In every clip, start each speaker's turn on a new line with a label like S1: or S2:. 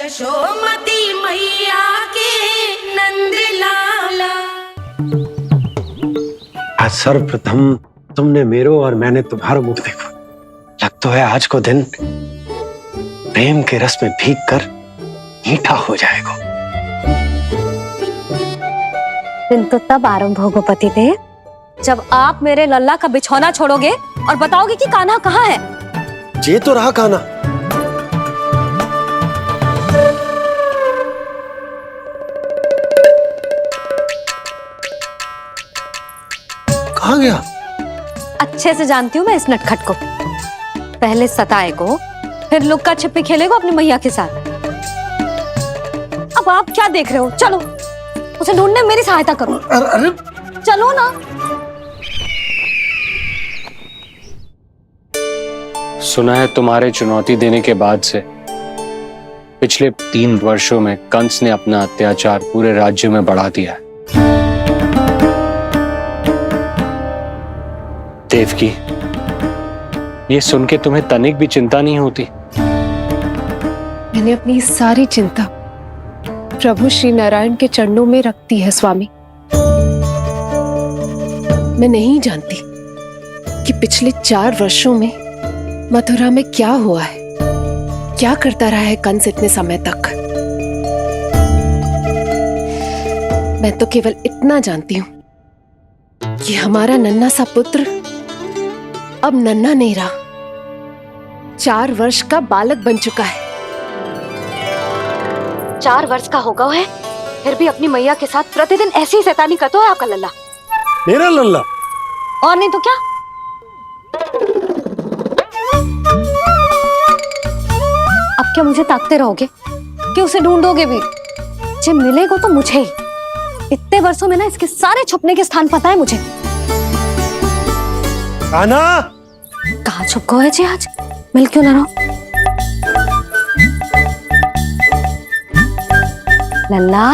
S1: यशोमती मैया के नंद लाला।
S2: आज सर्वप्रथम तुमने मेरो और मैंने तुम्हारा मुख देखो। लग तो है आज को दिन प्रेम के रस में भीग कर मीठा हो जाएगा।
S3: दिन तो तब आरंभ होगा पतिदेव जब आप मेरे लल्ला का बिछौना छोड़ोगे और बताओगे कि कान्हा कहाँ है।
S2: ये तो रहा कान्हा। कहाँ गया?
S3: अच्छे से जानती हूँ मैं इस नटखट को। पहले सताएगो, फिर लुक्का छिपी खेलेगो अपनी मैया के साथ। अब आप क्या देख रहे हो? चलो उसे ढूंढने में मेरी सहायता करो।
S2: अरे
S3: चलो ना।
S4: सुना है तुम्हारे चुनौती देने के बाद से पिछले 3 वर्षों में कंस ने अपना अत्याचार पूरे राज्य में बढ़ा दिया है। देवकी, ये सुन के तुम्हें तनिक भी चिंता नहीं होती?
S5: मैंने अपनी सारी चिंता प्रभु श्री नारायण के चरणों में रख दी है स्वामी। मैं नहीं जानती कि पिछले 4 वर्षों में मथुरा में क्या हुआ है, क्या करता रहा है कंस इतने समय तक। मैं तो केवल इतना जानती हूं कि हमारा नन्हा सा पुत्र अब नन्हा नहीं रहा, 4 वर्ष का बालक बन चुका है।
S3: 4 वर्ष का होगा है, फिर भी अपनी मैया के साथ प्रतिदिन ऐसी शैतानी करता है आपका लल्ला।
S2: मेरा लल्ला?
S3: और नहीं तो क्या। अब क्या मुझे ताकते रहोगे कि उसे ढूंढोगे भी? जे मिलेगा तो मुझे ही। इतने वर्षों में ना इसके सारे छुपने के स्थान पता है मुझे।
S2: कान्हा!
S3: कहाँ छुप गए जी आज? मिल क्यों ना रहो? लल्ला,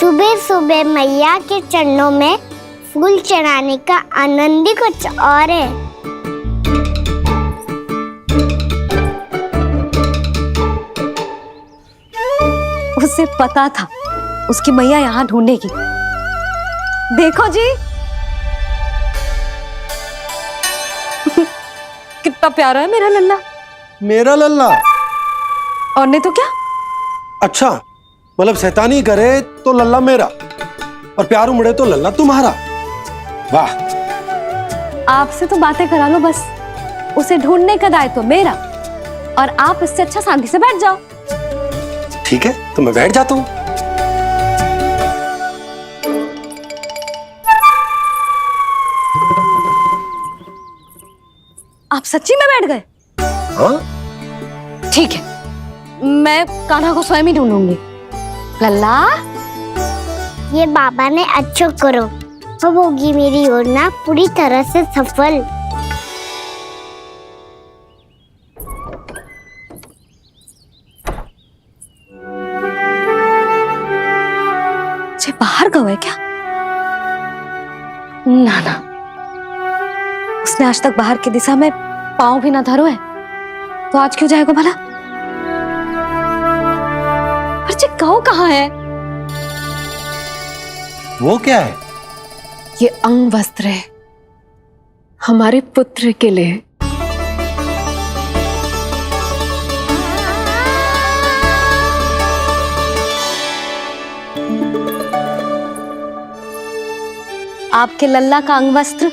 S6: सुबह सुबह मैया के चरणों में फूल चढ़ाने का आनंद ही कुछ और है।
S3: उसे पता था उसकी मैया यहाँ ढूंढेगी। देखो जी कितना प्यारा है मेरा लल्ला।
S2: मेरा लल्ला?
S3: और नहीं तो क्या।
S2: अच्छा, मतलब शैतानी करे तो लल्ला मेरा और प्यार उमड़े तो लल्ला तुम्हारा। वाह!
S3: आपसे तो बातें करा लो बस, उसे ढूंढने का दायित्व मेरा, और आप इससे अच्छा शांति से बैठ जाओ।
S2: ठीक है, तो मैं बैठ जाता हूँ।
S3: आप सच्ची में बैठ गए?
S2: हाँ?
S3: ठीक है, मैं कान्हा को स्वयं ही ढूंढूंगी। लल्ला,
S6: ये बाबा ने अच्छा करो, अब होगी मेरी योजना पूरी तरह से सफल।
S3: जे बाहर गए क्या? ना ना, उसने आज तक बाहर की दिशा में पांव भी ना धरो है, तो आज क्यों जाएगा भला? पर जे कहो कहाँ है?
S2: वो क्या है?
S5: ये अंग वस्त्र है हमारे पुत्र के लिए।
S3: आपके लल्ला का अंग वस्त्र।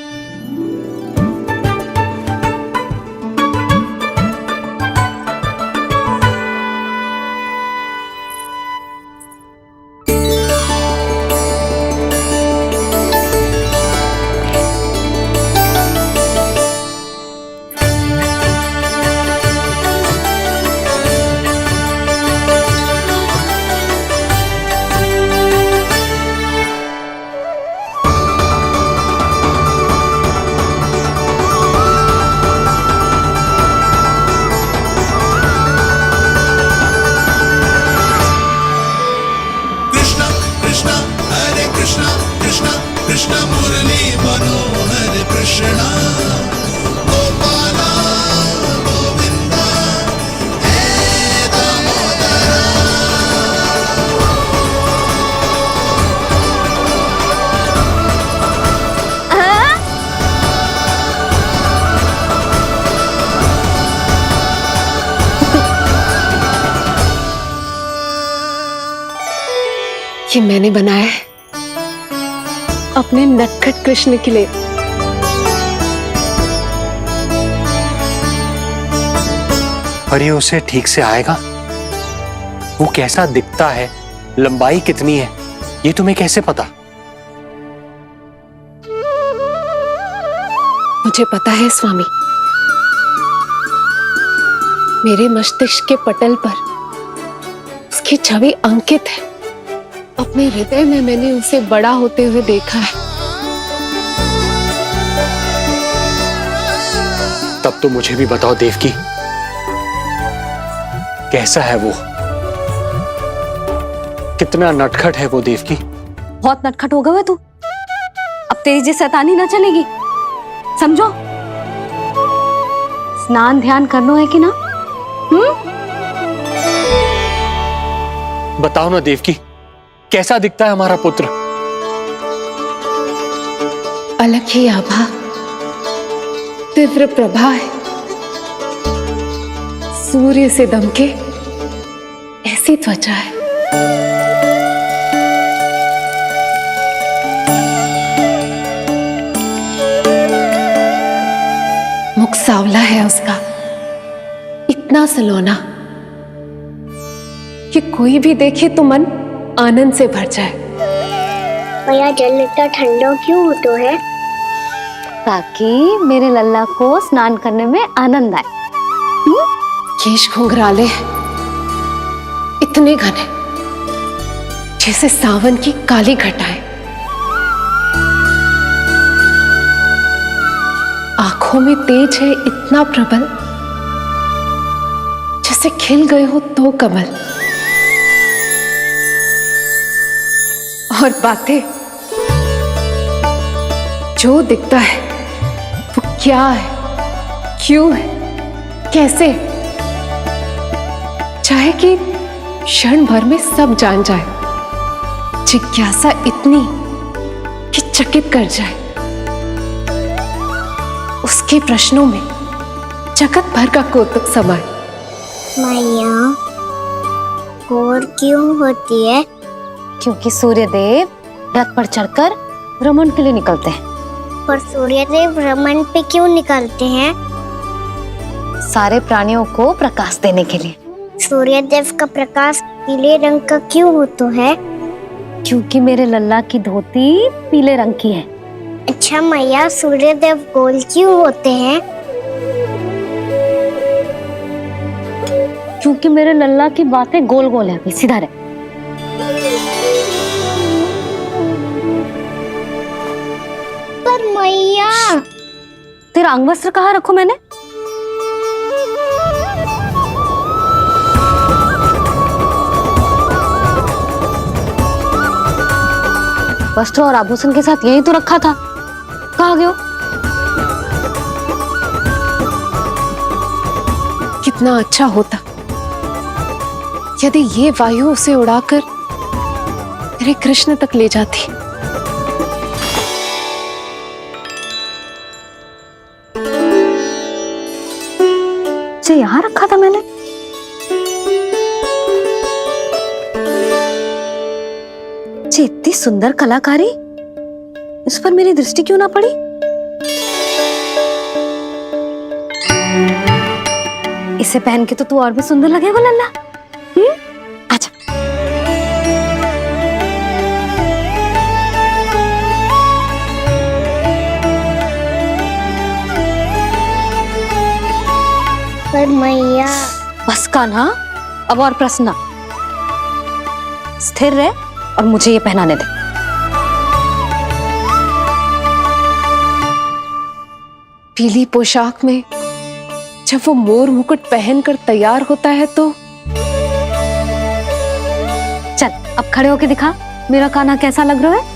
S5: ये मैंने बनाया है अपने नटखट कृष्ण के लिए।
S4: पर ये उसे ठीक से आएगा? वो कैसा दिखता है, लंबाई कितनी है, ये तुम्हें कैसे पता?
S5: मुझे पता है स्वामी, मेरे मस्तिष्क के पटल पर उसकी छवि अंकित है। अपने हृदय में मैंने उसे बड़ा होते हुए देखा है।
S4: तब तो मुझे भी बताओ देवकी, कैसा है वो? कितना नटखट है वो देवकी?
S3: बहुत नटखट हो गए तू। अब तेरी जी शैतानी ना चलेगी, समझो। स्नान ध्यान करना है कि ना?
S4: बताओ ना देवकी, कैसा दिखता है हमारा पुत्र?
S5: अलग ही आभा, तीव्र प्रभा है। सूर्य से दमके ऐसी त्वचा है। मुख सांवला है उसका, इतना सलोना कि कोई भी देखे तो मन आनंद से भर जाए।
S6: भैया जल इतना ठंडा क्यों होता है?
S3: ताकि मेरे लल्ला को स्नान करने में आनंद आए।
S5: केश घुंघराले इतने घने जैसे सावन की काली घटाएं। आंखों में तेज है इतना प्रबल जैसे खिल गए हो तो कमल। और बातें, जो दिखता है वो क्या है, क्यों है, कैसे, चाहे कि क्षण भर में सब जान जाए। जिज्ञासा इतनी कि चकित कर जाए। उसके प्रश्नों में जगत भर का कौतुक समाए।
S6: मैया और क्यों होती है?
S3: क्योंकि सूर्य देव रथ पर चढ़कर भ्रमण के लिए निकलते हैं।
S6: पर सूर्यदेव भ्रमण पे क्यों निकलते हैं?
S3: सारे प्राणियों को प्रकाश देने के लिए।
S6: सूर्यदेव का प्रकाश पीले रंग का क्यों होता है?
S3: क्योंकि मेरे लल्ला की धोती पीले रंग की है।
S6: अच्छा मैया, सूर्यदेव गोल क्यों होते हैं?
S3: क्योंकि मेरे लल्ला की बातें गोल गोल है, सीधा रहे।
S6: पर मैया,
S3: तेरा अंगवस्त्र कहाँ रखूं मैंने? वस्त्र और आभूषण के साथ यही तो रखा था, कहाँ गए हो?
S5: कितना अच्छा होता यदि ये वायु उसे उड़ाकर तेरे कृष्ण तक ले जाती।
S3: इसे यहाँ रखा था मैंने। इतनी सुंदर कलाकारी, इस पर मेरी दृष्टि क्यों ना पड़ी? इसे पहन के तो तू और भी सुंदर लगेगा लल्ला। आजा।
S6: पर मैया।
S3: बस कान्हा, अब और प्रश्न ना। स्थिर रह और मुझे ये पहनाने दे।
S5: पीली पोशाक में जब वो मोर मुकुट पहनकर तैयार होता है तो
S3: चल अब खड़े होके दिखा मेरा कान्हा कैसा लग रहा है।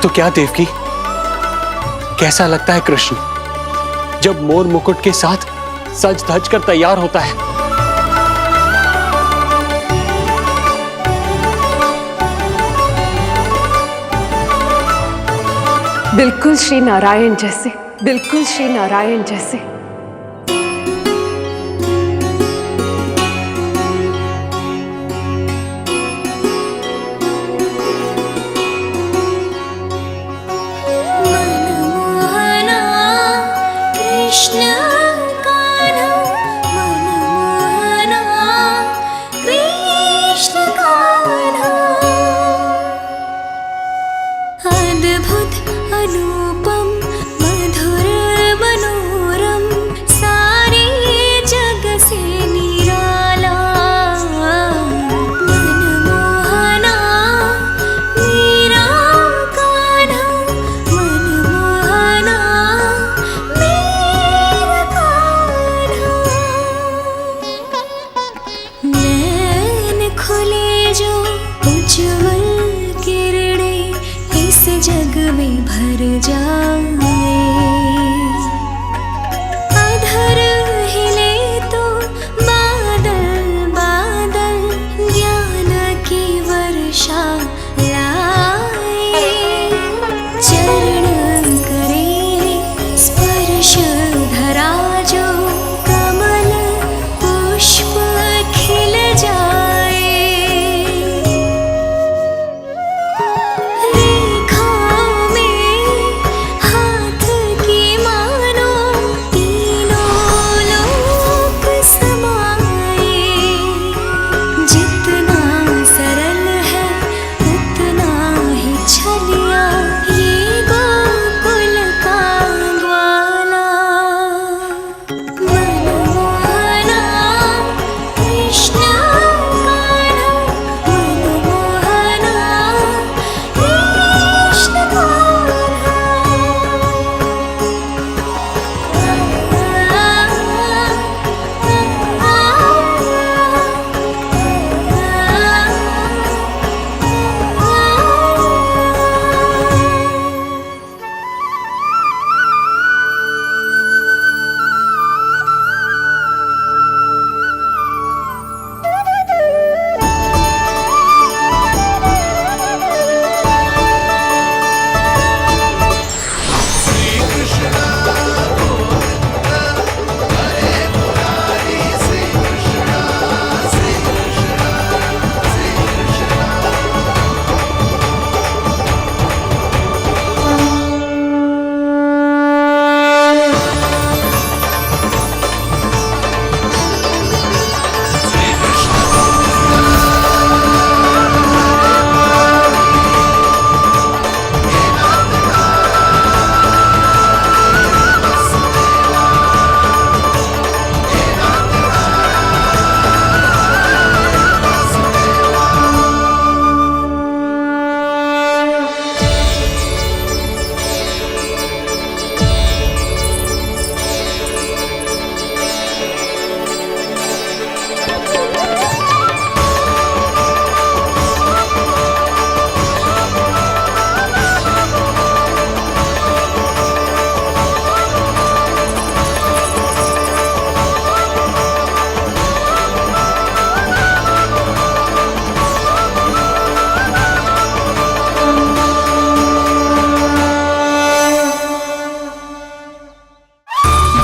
S4: तो क्या देवकी, कैसा लगता है कृष्ण जब मोर मुकुट के साथ सज धज कर तैयार होता है?
S5: बिल्कुल श्री नारायण जैसे, बिल्कुल श्री नारायण जैसे।
S1: मनमोहना कृष्ण कान्हा, मनमोहना कृष्ण कान्हा। अद्भुत अनुपम मधुर मनोरम, सारे जग से निराला। मनमोहना मेरा कान्हा, मनमोहना मेरा कान्हा। नैन खुले जो उज्ज्वल किरणें इस जग में भर जाए। अधर हिले तो बादल बादल ज्ञान की वर्षा लाए। चरण करे स्पर्श धरा जो कमल पुष्प खिल जाए। रेखाओं में हाथ की मानो तीनों लोक समाए। जितना सरल है उतना ही छलिया ये गोकुल का ग्वाला। मनमोहना कृष्ण कान्हा, मनमोहना कृष्ण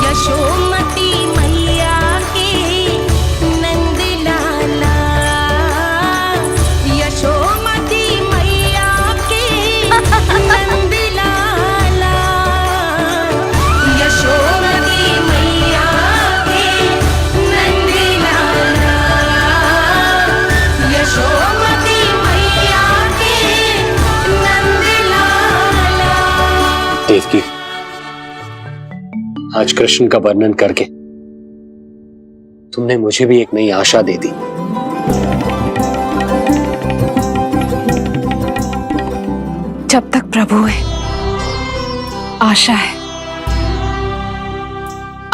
S1: यशोमती मैया के नंद लाला। यशोमती मैया के नंद लाला। यशोमती मैया के नंद लाला। यशोमती मैया के नंद लाला।
S4: देवकी, आज कृष्ण का वर्णन करके तुमने मुझे भी एक नई आशा दे दी।
S5: जब तक प्रभु है आशा है।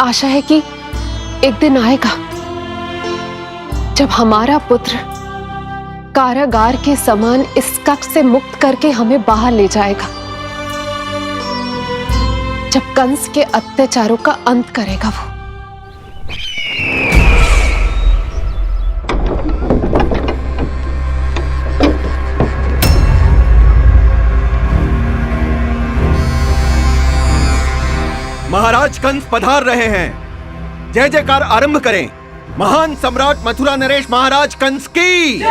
S5: आशा है कि एक दिन आएगा जब हमारा पुत्र कारागार के समान इस कक्ष से मुक्त करके हमें बाहर ले जाएगा, जब कंस के अत्याचारों का अंत करेगा वो।
S7: कंस पधार रहे हैं। जय जयकार आरंभ करें। महान सम्राट मथुरा नरेश महाराज कंस की,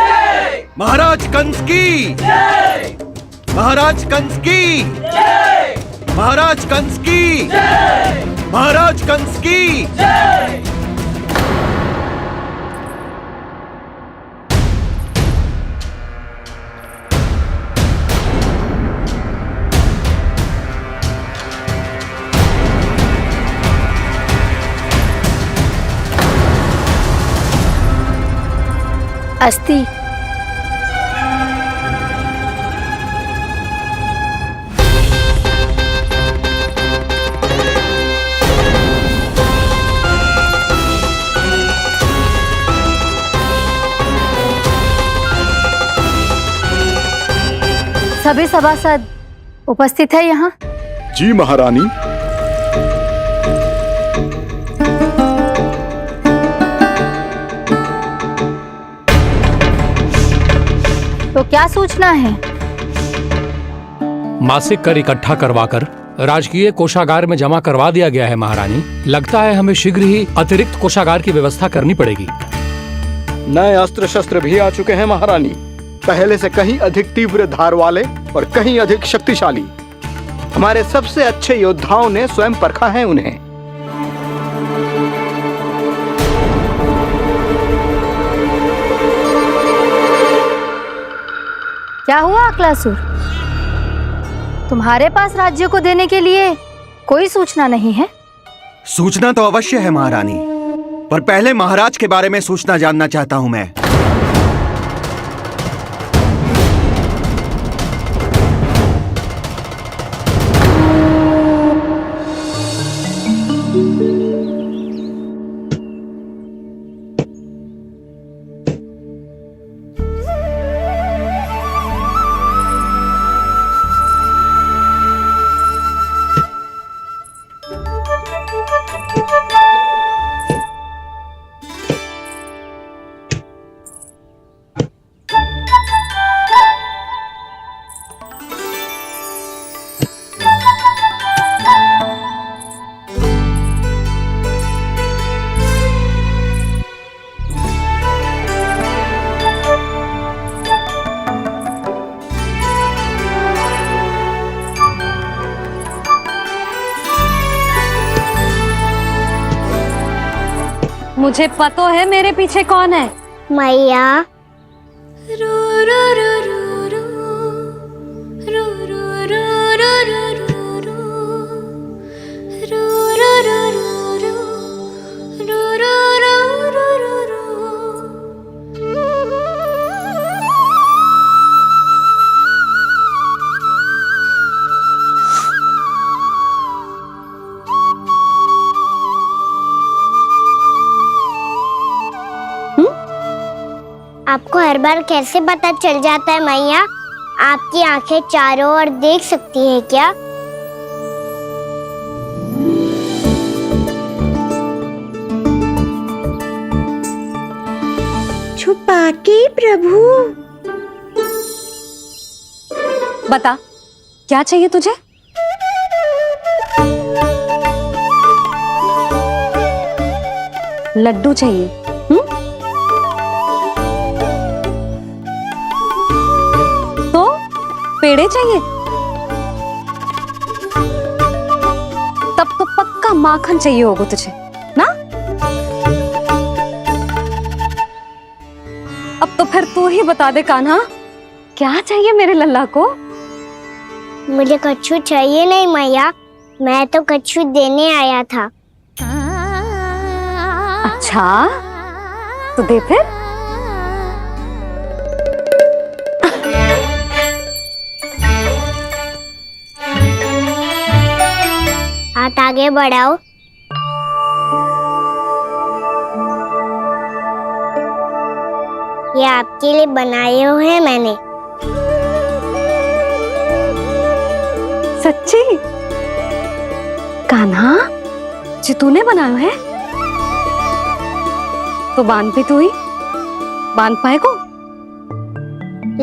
S7: महाराज कंस की, महाराज कंस की, महाराज कंस की, महाराज कंस की।
S3: अस्ति। सभी सभासद उपस्थित है यहाँ?
S8: जी महारानी।
S3: तो क्या सूचना है?
S9: मासिक कर इकट्ठा करवाकर राजकीय कोषागार में जमा करवा दिया गया है महारानी। लगता है हमें शीघ्र ही अतिरिक्त कोषागार की व्यवस्था करनी पड़ेगी।
S8: नए अस्त्र शस्त्र भी आ चुके हैं महारानी, पहले से कहीं अधिक तीव्र धार वाले और कहीं अधिक शक्तिशाली। हमारे सबसे अच्छे योद्धाओं ने स्वयं परखा है उन्हें।
S3: क्या हुआ अक्लासुर? तुम्हारे पास राज्य को देने के लिए कोई सूचना नहीं है?
S7: सूचना तो अवश्य है महारानी, पर पहले महाराज के बारे में सूचना जानना चाहता हूं मैं।
S3: मुझे पता है मेरे पीछे कौन है।
S6: मैया। आपको हर बार कैसे पता चल जाता है मैया? आपकी आंखें चारों ओर देख सकती है क्या? छुपा के प्रभु।
S3: बता, क्या चाहिए तुझे? लड्डू चाहिए? तो पेड़े चाहिए? तब तो पक्का माखन चाहिए होगा तुझे ना? अब तो फिर तू ही बता दे कान्हा, क्या चाहिए मेरे लल्ला को?
S6: मुझे कच्छू चाहिए नहीं मैया, मैं तो कच्छू देने आया था।
S3: अच्छा, तो दे फिर।
S6: हाथ आगे बढ़ाओ। ये आपके लिए बनाए हुए हैं मैंने।
S3: सच्ची? कान्हा, जी तूने बनाया है? तो बांध भी तू ही, बांध पाए को?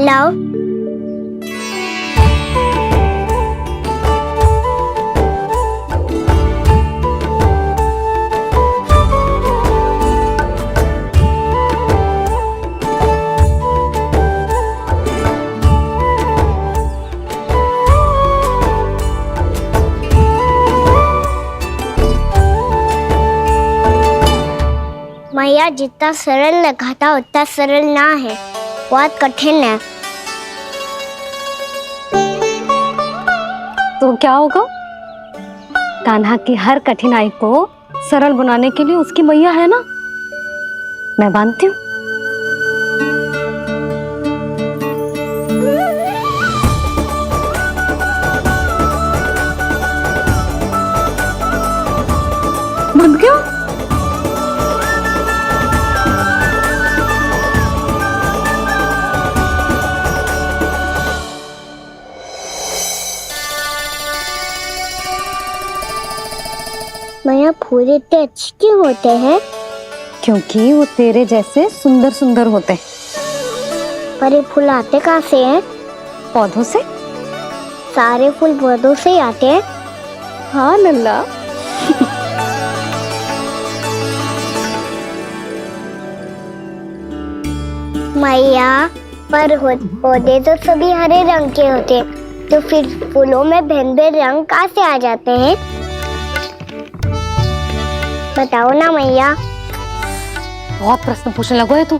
S6: लाओ। मैया जितना सरल लगा था उतना सरल ना है, बहुत कठिन है।
S3: तो क्या होगा? कान्हा की हर कठिनाई को सरल बनाने के लिए उसकी मैया है ना, मैं मानती हूँ। बन गया?
S6: मैया फूल इतने अच्छे क्यों होते हैं?
S3: क्योंकि वो तेरे जैसे सुंदर सुंदर होते हैं।
S6: पर ये फूल आते कहाँ से हैं?
S3: पौधों से।
S6: सारे फूल पौधों से ही आते हैं?
S3: हाँ लल्ला।
S6: मैया पर पौधे तो सभी हरे रंग के होते हैं, तो फिर फूलों में भिन्न भिन्न रंग कहाँ से आ जाते हैं? बताओ ना मैया।
S3: बहुत प्रश्न पूछने लगो है तू,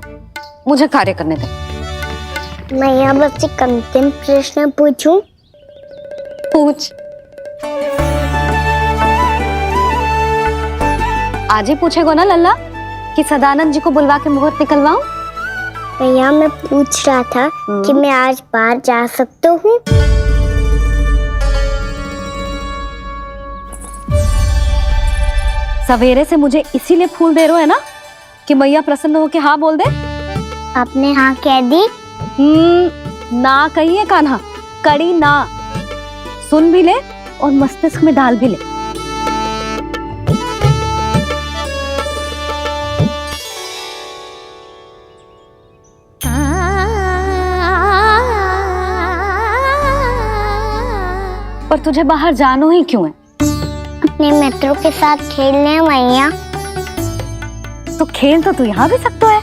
S3: मुझे कार्य करने दे।
S6: मैया बस एक अंतिम प्रश्न पूछूं?
S3: पूछ। आज ही पूछेगो ना लल्ला कि सदानंद जी को बुलवा के मुहूर्त निकलवाऊं?
S6: मैया मैं पूछ रहा था कि मैं आज बाहर जा सकता हूँ?
S3: सवेरे से मुझे इसीलिए फूल दे रहे हो है ना कि मैया प्रसन्न हो के हाँ बोल दे।
S6: आपने हाँ कह दी?
S3: ना कहिए कान्हा, कड़ी ना। सुन भी ले और मस्तिष्क में डाल भी ले। पर तुझे बाहर जानो ही क्यों है?
S6: अपने मित्रों के साथ खेलने मैया।
S3: तो खेल तो तू यहाँ भी सकता है,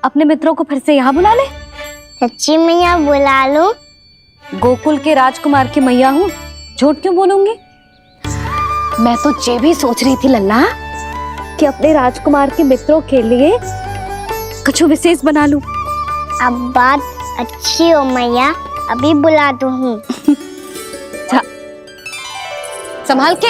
S3: अपने मित्रों को फिर से यहाँ बुला ले।
S6: सच्ची मैया बुला लो?
S3: गोकुल के राजकुमार की मैया हूँ, झूठ क्यों बोलूंगी? मैं तो ये भी सोच रही थी लल्ला कि अपने राजकुमार के मित्रों के लिए कुछ विशेष बना लूं।
S6: अब बात अच्छी हो मैया, अभी बुला दूँ।
S3: संभाल के।